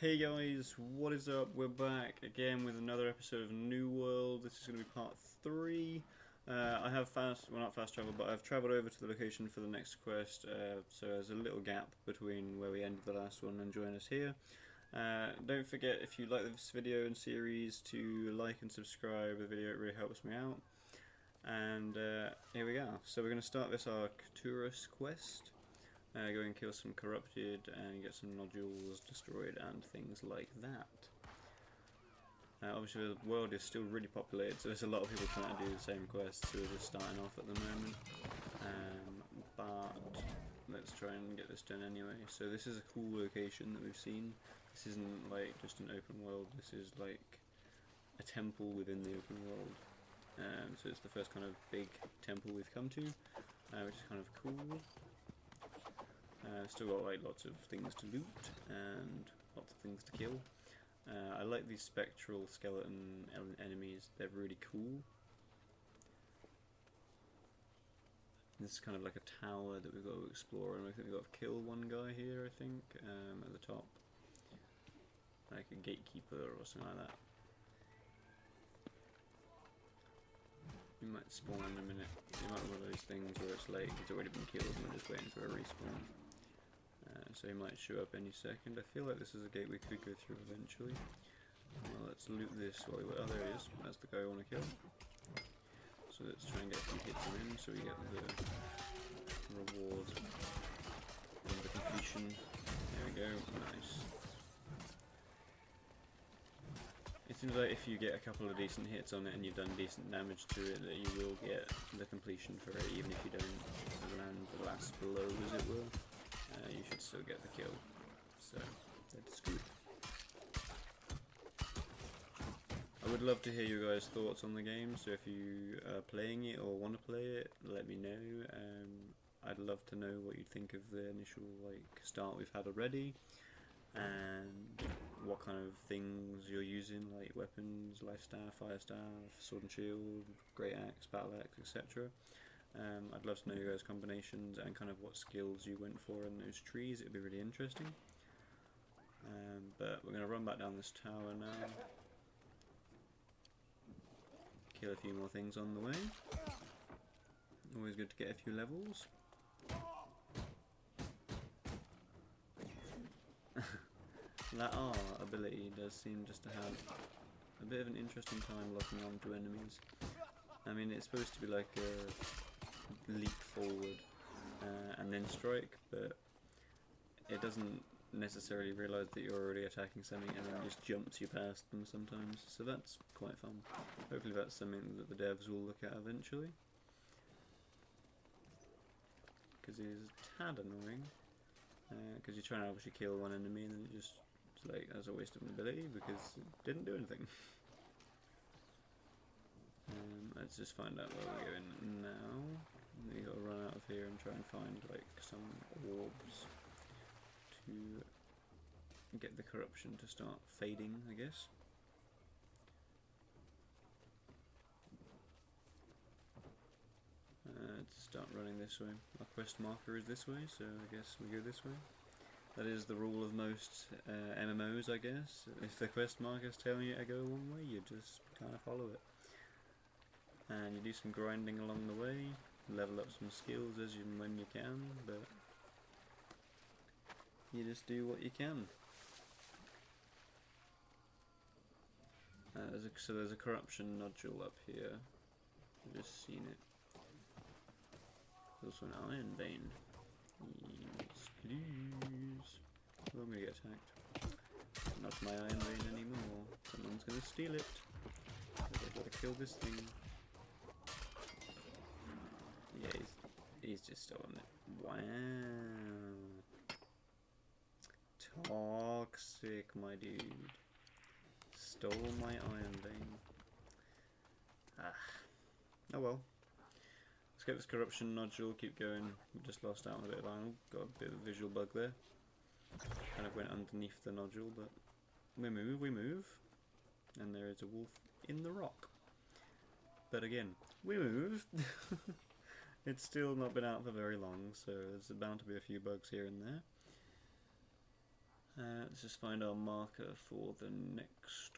Hey guys, what is up? We're back again with another episode of New World. This is going to be part 3. I have not fast travel, but I've travelled over to the location for the next quest, so there's a little gap between where we ended the last one and join us here. Don't forget, if you like this video and series, to like and subscribe the video, it really helps me out. And here we go. So we're going to start this Arcturus quest. Go and kill some corrupted and get some nodules destroyed and things like that. Obviously the world is still really populated, so there's a lot of people trying to do the same quests who are just starting off at the moment. But let's try and get this done anyway. So this is a cool location that we've seen. This isn't like just an open world, this is like a temple within the open world. So it's the first kind of big temple we've come to, which is kind of cool. Still got like lots of things to loot and lots of things to kill. I like these spectral skeleton enemies, they're really cool. This is kind of like a tower that we've got to explore, and I think we've got to kill one guy here, I think, at the top. Like a gatekeeper or something like that. You might spawn in a minute. You might have one of those things where it's like he's already been killed and we're just waiting for a respawn. So he might show up any second. I feel like this is a gate we could go through eventually. Well, let's loot this while we wait. Oh, there he is. That's the guy I want to kill. So let's try and get a few hits on him so we get the reward and the completion. There we go. Nice. It seems like if you get a couple of decent hits on it and you've done decent damage to it, that you will get the completion for it, even if you don't land the last blow, as it were. You should still get the kill, so that's good. I would love to hear you guys' thoughts on the game, so if you are playing it or want to play it, let me know. I'd love to know what you think of the initial start we've had already, and what kind of things you're using, like weapons, life staff, fire staff, sword and shield, great axe, battle axe, etc. I'd love to know your guys' combinations and kind of what skills you went for in those trees. It would be really interesting. But we're going to run back down this tower now. Kill a few more things on the way. Always good to get a few levels. That R ability does seem just to have a bit of an interesting time locking onto enemies. I mean, it's supposed to be like a leap forward and then strike, but it doesn't necessarily realise that you're already attacking something and then just jumps you past them sometimes, so that's quite fun. Hopefully that's something that the devs will look at eventually, because it is a tad annoying, because you're trying to obviously kill one enemy and then it just, it's like, that's a waste of an ability because it didn't do anything. Let's just find out where we're going now. We gotta run out of here and try and find some orbs to get the corruption to start fading, I guess. Let's start running this way. Our quest marker is this way, so I guess we go this way. That is the rule of most MMOs, I guess. If the quest marker is telling you to go one way, you just kind of follow it. And you do some grinding along the way, level up some skills as and when you can, but you just do what you can. So there's a corruption nodule up here. I've just seen it. There's also an iron vein. Yes, please. Oh, I'm gonna get attacked. Not my iron vein anymore. Someone's gonna steal it. I've got to kill this thing. Yeah, he's just stolen it. Wow. Toxic, my dude. Stole my iron vein. Ah. Oh well. Let's get this corruption nodule, keep going. We just lost out on a bit of iron. Got a bit of a visual bug there. Kind of went underneath the nodule, but we move. And there is a wolf in the rock. But again, we move. It's still not been out for very long, so there's bound to be a few bugs here and there. Let's just find our marker for the next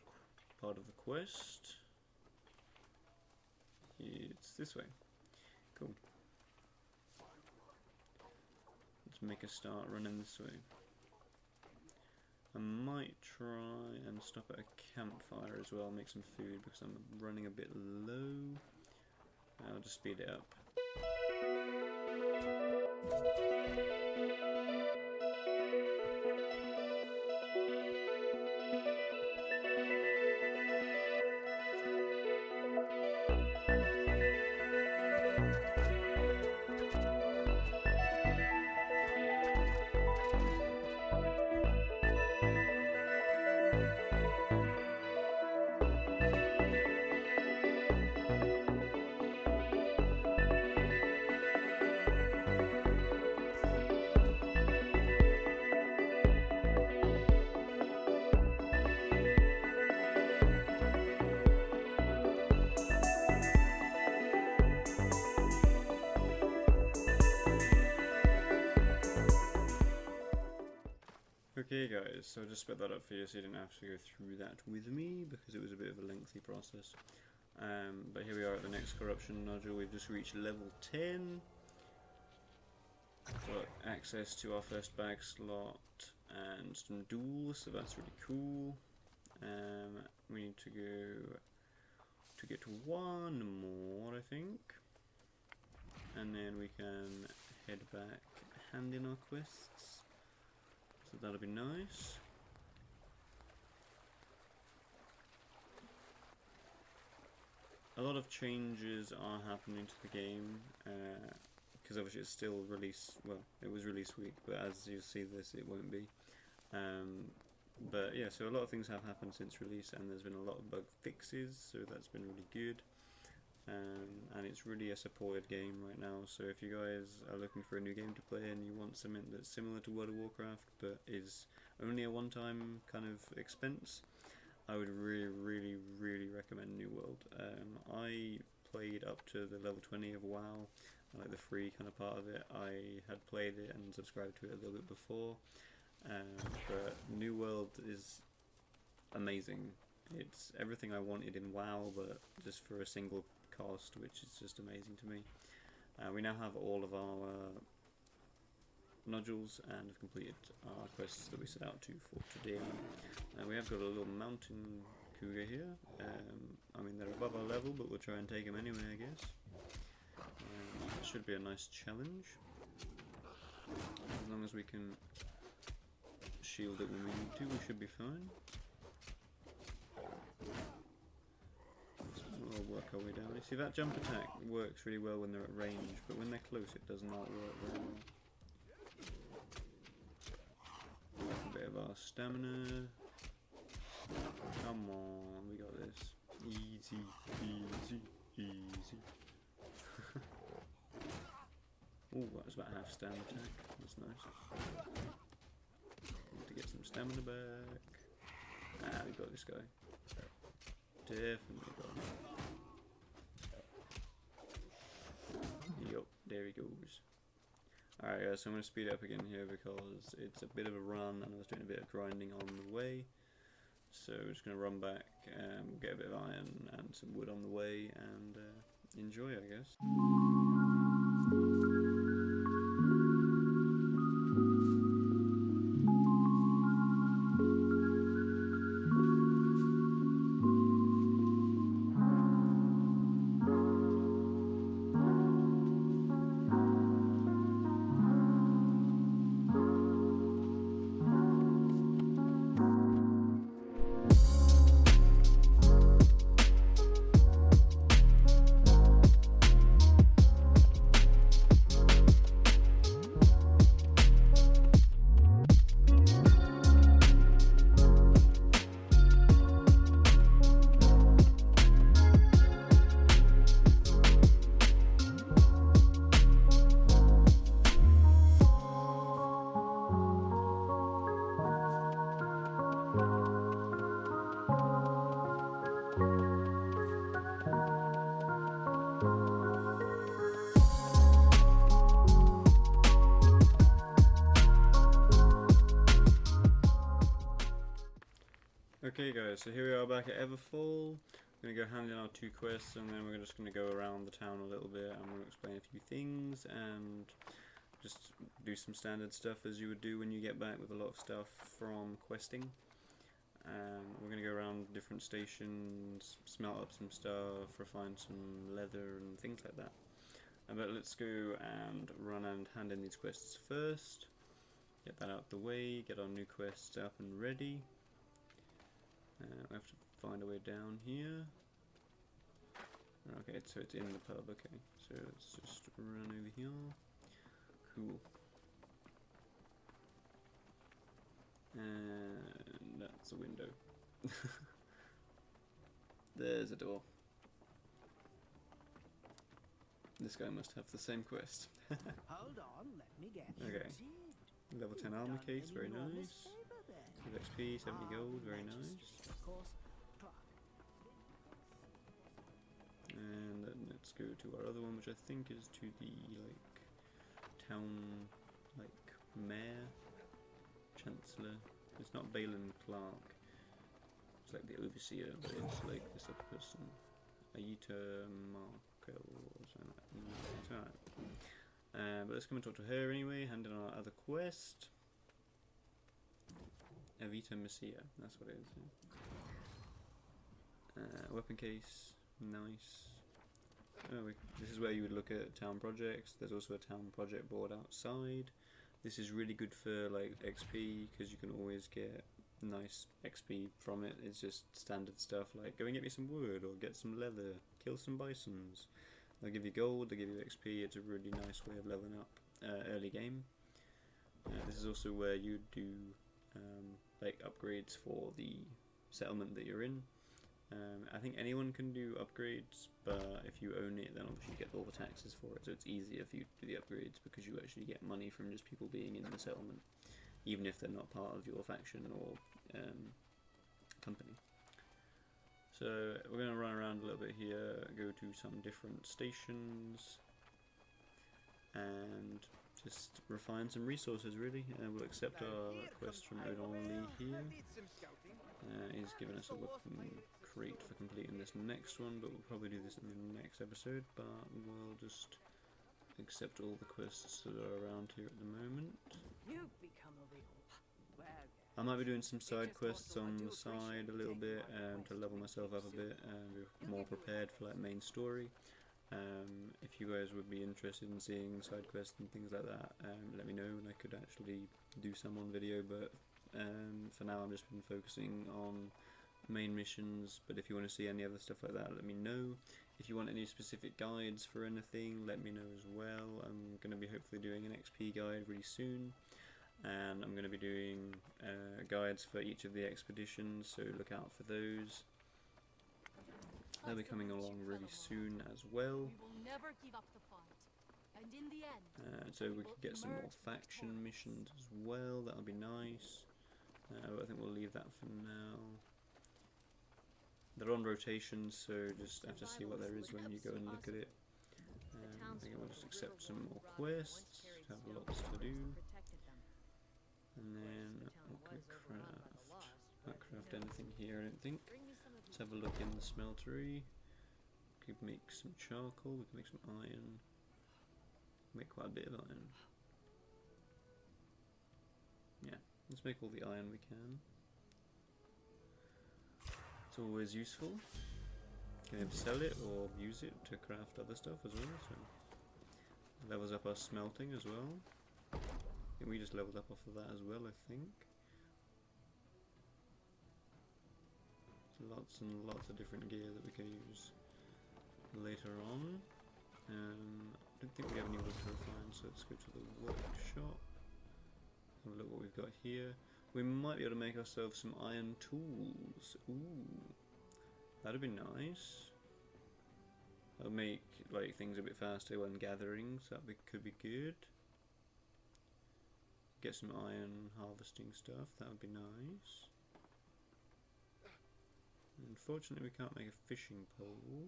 part of the quest. It's this way. Cool. Let's make a start running this way. I might try and stop at a campfire as well, make some food because I'm running a bit low. I'll just speed it up. Okay guys, so I just split that up for you so you didn't have to go through that with me because it was a bit of a lengthy process. But here we are at the next corruption nodule. We've just reached level 10. Got access to our first bag slot and some duels, so that's really cool. We need to go to get one more, I think. And then we can head back, hand in our quests. So that'll be nice. A lot of changes are happening to the game, because obviously it's still release, well, it was release week, but as you see this, it won't be. But yeah, so a lot of things have happened since release, and there's been a lot of bug fixes, so that's been really good. And it's really a supported game right now, so if you guys are looking for a new game to play and you want something that's similar to World of Warcraft but is only a one-time kind of expense, I would really recommend New World. I played up to the level 20 of WoW, like the free kind of part of it. I had played it and subscribed to it a little bit before, but New World is amazing. It's everything I wanted in WoW, but just for a single cost, which is just amazing to me. We now have all of our nodules and have completed our quests that we set out to for today. We have got a little mountain cougar here. I mean, they're above our level, but we'll try and take them anyway, I guess. It should be a nice challenge, as long as we can shield it when we need to. We should be fine. We'll work our way down. You see, that jump attack works really well when they're at range, but when they're close it does not work very well. A bit of our stamina. Come on, we got this. Easy, easy, easy. Oh, that was about half stamina attack. That's nice. Need to get some stamina back. Ah, we got this guy. Definitely got him. Yup, there he goes. Alright guys, so I'm going to speed it up again here because it's a bit of a run and I was doing a bit of grinding on the way. So we're just going to run back and we'll get a bit of iron and some wood on the way and enjoy, I guess. Okay guys, so here we are back at Everfall. I'm going to go hand in our 2 quests and then we're just going to go around the town a little bit and we'll explain a few things and just do some standard stuff as you would do when you get back with a lot of stuff from questing. We're going to go around different stations, smelt up some stuff, refine some leather and things like that. But let's go and run and hand in these quests first. Get that out the way, get our new quests up and ready. We have to find a way down here. Okay, so it's in the pub, okay. So let's just run over here. Cool. And that's a window. There's a door. This guy must have the same quest. Hold on, let me get Okay. Level 10 armor case, very nice. With XP, 70 gold, very nice. And then let's go to our other one, which I think is to the town mayor, chancellor. It's not Balin Clark. It's like the overseer, but it's like this other person, Aita Markel or something like that. But let's come and talk to her anyway. Hand in our other quest. Evita Messia, that's what it is. Yeah. Weapon case, nice. This is where you would look at town projects. There's also a town project board outside. This is really good for like XP because you can always get nice XP from it. It's just standard stuff like go and get me some wood or get some leather, kill some bisons. They'll give you gold, they'll give you XP. It's a really nice way of leveling up early game. This is also where you do like upgrades for the settlement that you're in. I think anyone can do upgrades, but if you own it then obviously you get all the taxes for it, so it's easier for you to do the upgrades because you actually get money from just people being in the settlement, even if they're not part of your faction or company. So we're going to run around a little bit here, go to some different stations and just refine some resources really. We'll accept our quest from Odon Lee here. He's given us a weapon crate for completing this next one, but we'll probably do this in the next episode, but we'll just accept all the quests that are around here at the moment. I might be doing some side quests on the side a little bit to level myself up a bit and be more prepared for like main story. If you guys would be interested in seeing side quests and things like that, let me know and I could actually do some on video, but for now I've just been focusing on main missions. But if you want to see any other stuff like that, let me know. If you want any specific guides for anything, let me know as well. I'm going to be hopefully doing an XP guide really soon, and I'm going to be doing guides for each of the expeditions, so look out for those. They'll be coming along really soon as well. So we could get some more faction missions as well, that'll be nice. But I think we'll leave that for now. They're on rotation, so just have to see what there is when you go and look at it. I think we'll just accept some more quests, have lots to do. And then what can we craft? Can't craft anything here, I don't think. Let's have a look in the smeltery. We could make some charcoal, we can make some iron. Make quite a bit of iron. Yeah, let's make all the iron we can. It's always useful. You can either sell it or use it to craft other stuff as well, so levels up our smelting as well. I think we just leveled up off of that as well, I think. Lots and lots of different gear that we can use later on. I don't think we have any wood to refine, so let's go to the workshop. Have a look what we've got here. We might be able to make ourselves some iron tools. Ooh, that'd be nice. That'll make like things a bit faster when gathering, so that could be good. Get some iron harvesting stuff, that would be nice. Unfortunately we can't make a fishing pole.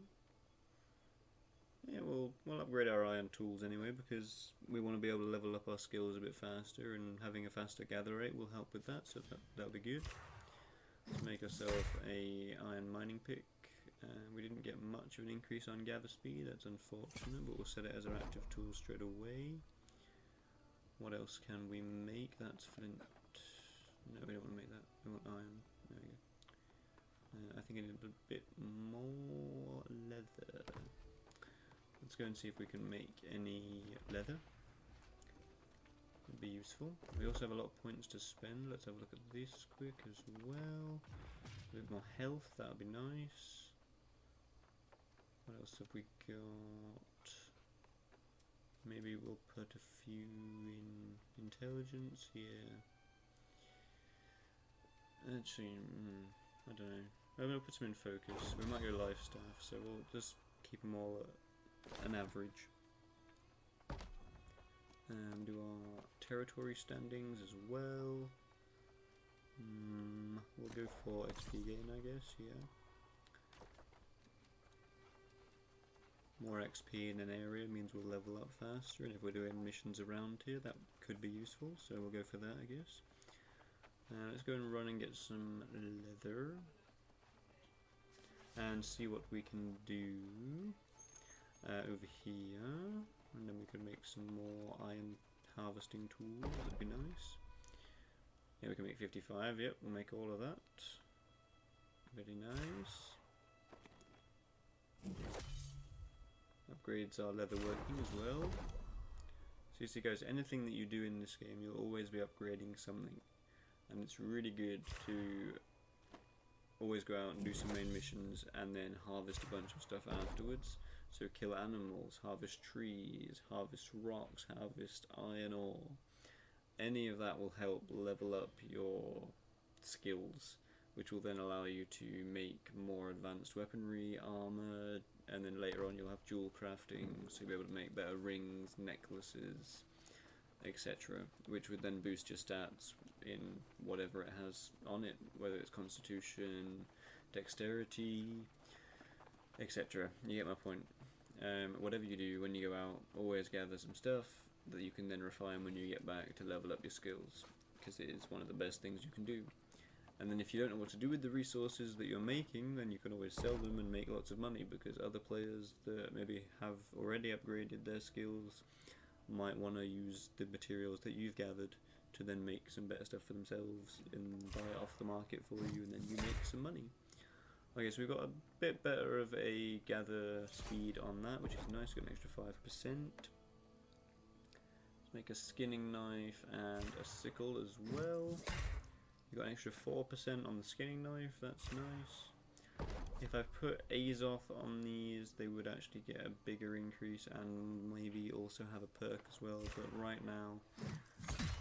Yeah, we'll upgrade our iron tools anyway because we want to be able to level up our skills a bit faster, and having a faster gather rate will help with that, so that'll be good. Let's make ourselves a iron mining pick. We didn't get much of an increase on gather speed, that's unfortunate, but we'll set it as our active tool straight away. What else can we make? That's flint. No, we don't want to make that. We want iron. There we go. I think I need a bit more leather. Let's go and see if we can make any leather. Would be useful. We also have a lot of points to spend. Let's have a look at this quick as well. A bit more health, that would be nice. What else have we got? Maybe we'll put a few in intelligence, yeah. Actually, I don't know. I'm going to put some in focus. We might go life staff, so we'll just keep them all at an average. And do our territory standings as well. We'll go for XP gain, I guess, yeah. More XP in an area means we'll level up faster, and if we're doing missions around here, that could be useful, so we'll go for that, I guess. Let's go and run and get some leather. And see what we can do over here. And then we can make some more iron harvesting tools, that'd be nice. Yeah, we can make 55, yep, we'll make all of that. Very nice. Upgrades our leather working as well. So you see guys, anything that you do in this game, you'll always be upgrading something. And it's really good to always go out and do some main missions and then harvest a bunch of stuff afterwards. So kill animals, harvest trees, harvest rocks, harvest iron ore. Any of that will help level up your skills, which will then allow you to make more advanced weaponry, armor, and then later on you'll have jewel crafting, so you'll be able to make better rings, necklaces, etc., which would then boost your stats in whatever it has on it, whether it's constitution, dexterity, etc. You get my point. Whatever you do when you go out, always gather some stuff that you can then refine when you get back to level up your skills, because it is one of the best things you can do. And then if you don't know what to do with the resources that you're making, then you can always sell them and make lots of money, because other players that maybe have already upgraded their skills might want to use the materials that you've gathered to then make some better stuff for themselves and buy it off the market for you, and then you make some money. Okay, so we've got a bit better of a gather speed on that, which is nice. Got an extra 5%. Let's make a skinning knife and a sickle as well. You got an extra 4% on the skinning knife, that's nice. If I put Azoth on these, they would actually get a bigger increase and maybe also have a perk as well, but right now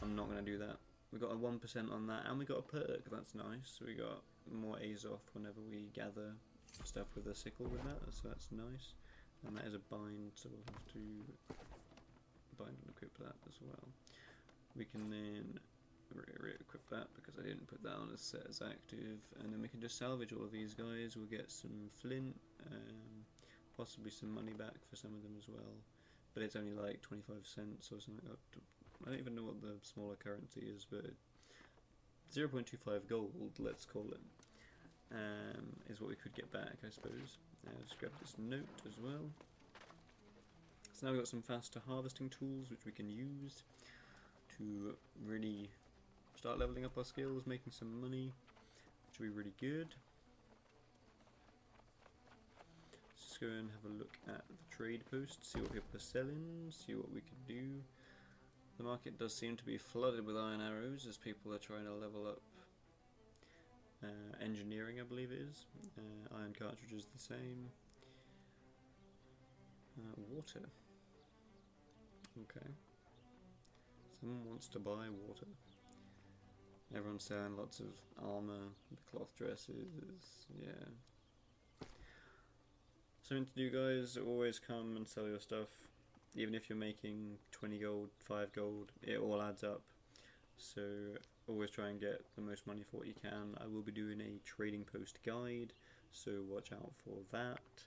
I'm not going to do that. We got a 1% on that and we got a perk, that's nice. So we got more Azoth whenever we gather stuff with a sickle with that, so that's nice. And that is a bind, so we'll have to bind and equip that as well. We can then re-equip that because I didn't put that on as set as active, and then we can just salvage all of these guys. We'll get some flint, possibly some money back for some of them as well, but it's only like 25 cents or something. I don't even know what the smaller currency is, but 0.25 gold, let's call it, is what we could get back, I suppose. Just grab this note as well. So now we've got some faster harvesting tools which we can use to really start leveling up our skills, making some money, which will be really good. Let's just go and have a look at the trade post, see what people are selling, see what we can do. The market does seem to be flooded with iron arrows as people are trying to level up engineering, I believe it is. Iron cartridges the same. Water. Okay. Someone wants to buy water. Everyone's selling lots of armor, cloth dresses, yeah. Something to do, guys, always come and sell your stuff. Even if you're making 20 gold, 5 gold, it all adds up. So always try and get the most money for what you can. I will be doing a trading post guide, so watch out for that.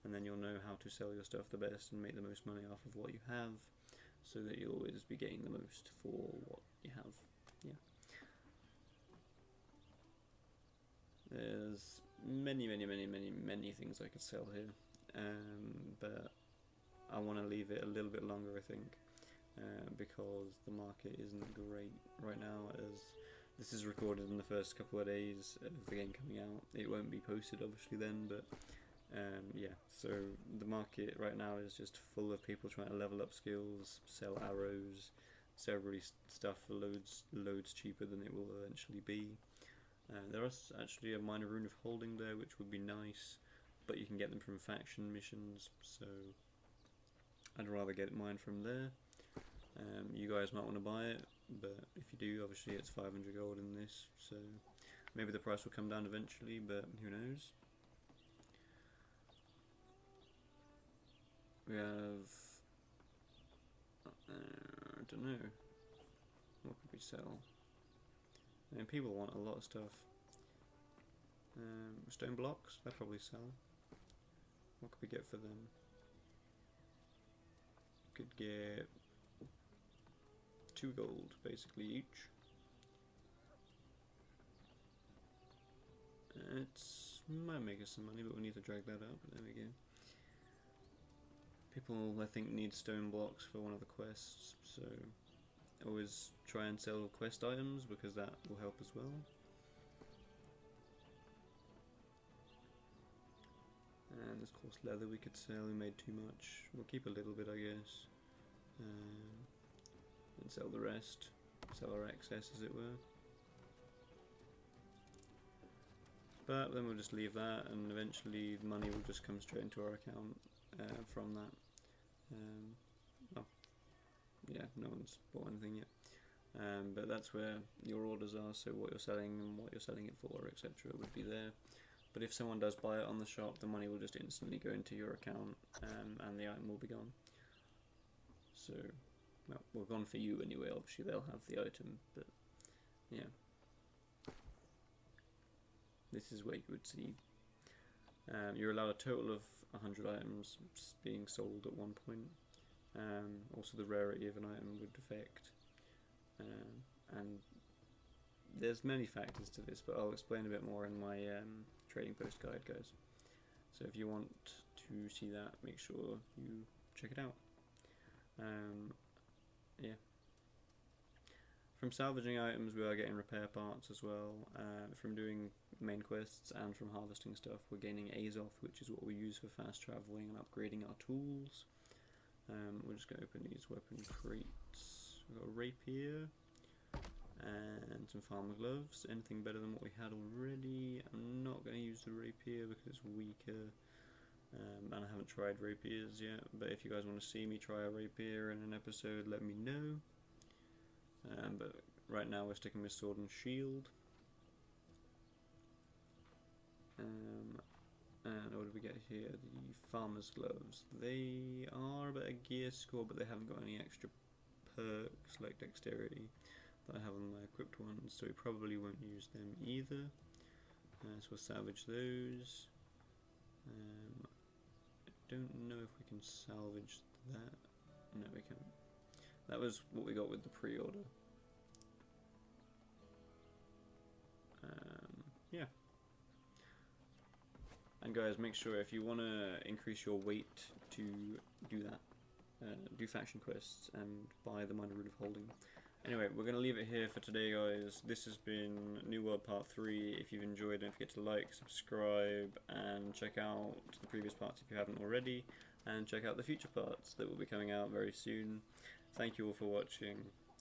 And then you'll know how to sell your stuff the best and make the most money off of what you have, so that you'll always be getting the most for what you have. Yeah. There's many things I could sell here, but I want to leave it a little bit longer, I think, because the market isn't great right now. As this is recorded in the first couple of days of the game coming out, it won't be posted obviously then, but yeah, so the market right now is just full of people trying to level up skills, sell arrows, sell really stuff for loads cheaper than it will eventually be. There is actually a minor rune of holding there, which would be nice, but you can get them from faction missions, so I'd rather get mine from there. You guys might want to buy it, but if you do, obviously it's 500 gold in this, so maybe the price will come down eventually, but who knows. We have, I don't know, what could we sell? I mean, people want a lot of stuff. Stone blocks, they'll probably sell. What could we get for them? Could get 2 gold basically each. It's might make us some money, but we need to drag that up. There we go. People, I think, need stone blocks for one of the quests, so always try and sell quest items because that will help as well. And there's coarse leather we could sell. We made too much. We'll keep a little bit, I guess, and sell the rest. Sell our excess, as it were. But then we'll just leave that, and eventually the money will just come straight into our account from that. Well, yeah, no one's bought anything yet. But that's where your orders are, so what you're selling and what you're selling it for, etc. would be there. But if someone does buy it on the shop, the money will just instantly go into your account, and the item will be gone. So, well, we're gone for you anyway, obviously they'll have the item, but yeah. This is where you would see. You're allowed a total of 100 items being sold at one point. Also the rarity of an item would affect. And there's many factors to this, but I'll explain a bit more in my trading post guide, guys. So if you want to see that, make sure you check it out. Yeah. From salvaging items, we are getting repair parts as well. From doing main quests and from harvesting stuff, we're gaining Azoth, which is what we use for fast traveling and upgrading our tools. We're just going to open these weapon crates. We've got a rapier and some farmer gloves. Anything better than what we had already? I'm not going to use the rapier because it's weaker. And I haven't tried rapiers yet, but if you guys want to see me try a rapier in an episode, let me know. But right now we're sticking with sword and shield. And what do we get here? The farmer's gloves. They are a bit of gear score, but they haven't got any extra perks like dexterity that I have on my equipped ones, so we probably won't use them either. So we'll salvage those. I don't know if we can salvage that. No, we can't. That was what we got with the pre-order. Yeah. And guys, make sure if you want to increase your weight to do that, do faction quests and buy the minor rune of holding. Anyway, we're going to leave it here for today, guys. This has been New World Part 3. If you've enjoyed, don't forget to like, subscribe, and check out the previous parts if you haven't already. And check out the future parts that will be coming out very soon. Thank you all for watching.